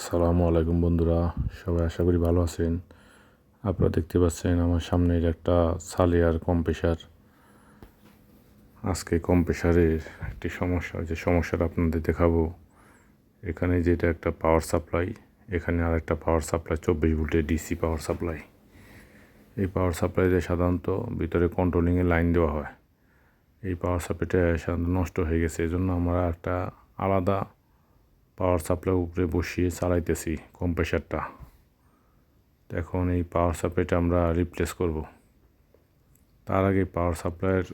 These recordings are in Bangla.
আসসালামু আলাইকুম বন্ধুরা, সবাই আশা করি ভালো আছেন। আপনারা দেখতে পাচ্ছেন আমার সামনে একটা সালিয়ার কম্প্রেসার। আজকে কম্প্রেসারের একটি সমস্যা, যে সমস্যাটা আপনাদের দেখাবো। এখানে যেটা একটা পাওয়ার সাপ্লাই, এখানে আর একটা পাওয়ার সাপ্লাই 24 ভোল্টের ডিসি পাওয়ার সাপ্লাই। এই পাওয়ার সাপ্লাইতে সাধারণত ভিতরে কন্ট্রোলিংয়ে লাইন দেওয়া হয়। এই পাওয়ার সাপ্লাইটা সাধারণত নষ্ট হয়ে গেছে, এজন্য আমরা একটা আলাদা পাওয়ার সাপ্লাই উপরে বসিয়ে চালাইতেছি কম্প্রেসারটা। এখন এই পাওয়ার সাপ্লাইটা আমরা রিপ্লেস করব। তার আগে পাওয়ার সাপ্লাইয়ের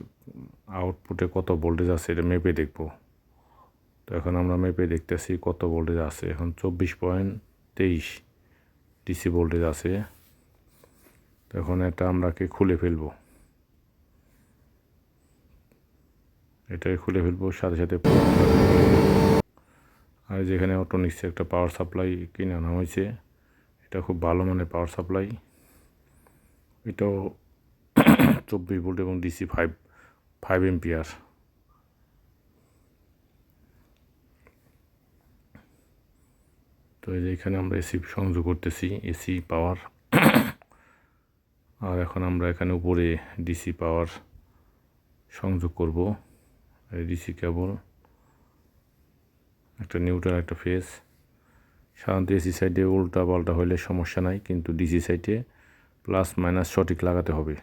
আউটপুটে কত ভোল্টেজ আছে এটা মেপে দেখব। তো এখন আমরা মেপে দেখতেছি কত ভোল্টেজ আছে। এখন 24.23 ডিসি ভোল্টেজ আছে। তো এখন এটা আমরাকে খুলে ফেলব। এটাই খুলে ফেলবো, সাথে সাথে আর যেখানে অটোনিক্সে একটা পাওয়ার সাপ্লাই কিনে আনা হয়েছে, এটা খুব ভালো মানের পাওয়ার সাপ্লাই। এটাও 24 ভোল্ট এবং ডিসি 5 এম্পিয়ার। তো এই যে এখানে আমরা এসি সংযোগ করতেছি, এসি পাওয়ার। আর এখন আমরা এখানে উপরে ডিসি পাওয়ার সংযোগ করব। এই ডিসি কেবল, একটা নিউট্রাল একটা ফেজ। সাধারণত এসি সাইডে উল্টা পাল্টা হলে সমস্যা নাই, কিন্তু ডিসি সাইডে প্লাস মাইনাস সঠিক লাগাতে হবে।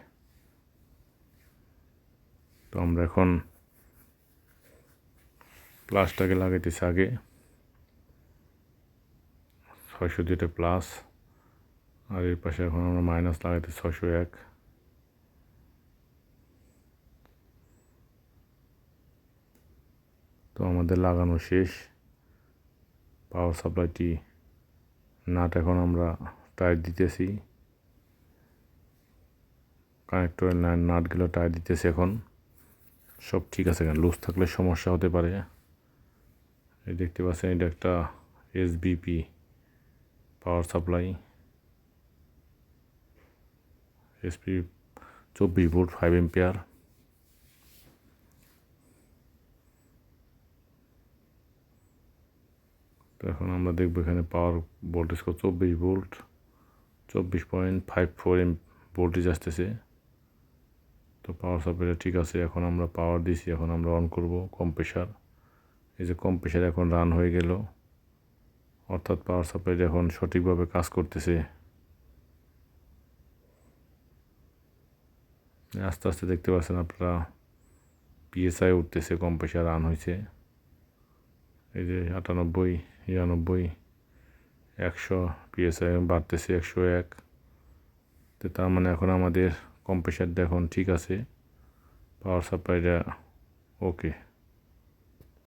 তো আমরা এখন প্লাসটাকে লাগাইতেছি আগে 602 প্লাস, আর এর পাশে এখন আমরা মাইনাস লাগাইতে 601। তো আমাদের লাগানো শেষ। পাওয়ার সাপ্লাইটি নাট এখন আমরা টাইট দিতেছি, কানেক্টরের নাটগুলো টাইট দিতেছি। এখন সব ঠিক আছে, কেন লুজ থাকলে সমস্যা হতে পারে। এই দেখতে পাচ্ছেন এটা একটা SBP power supply, SP 24 volt 5 ampere. তো এখন আমরা দেখবো এখানে পাওয়ার ভোল্টেজ 24 ভোল্ট, 24.54 ভোল্টেজ আসতেছে। তো পাওয়ার সাপ্লাইটা ঠিক আছে। এখন আমরা পাওয়ার দিছি, এখন আমরা অন করব কম্প্রেসার। এই যে কম্প্রেসার এখন রান হয়ে গেল, অর্থাৎ পাওয়ার সাপ্লাইটা এখন সঠিকভাবে কাজ করতেছে। আস্তে আস্তে দেখতে পাচ্ছেন আপনারা পিএসআই উঠতেছে, কম্প্রেসার রান হয়েছে। এই যে 98, 99, 100 পিএসআই বাড়তেছে, 101। তো তার মানে এখন আমাদের কম্প্রেসারটা এখন ঠিক আছে, পাওয়ার সাপ্লাইটা ওকে।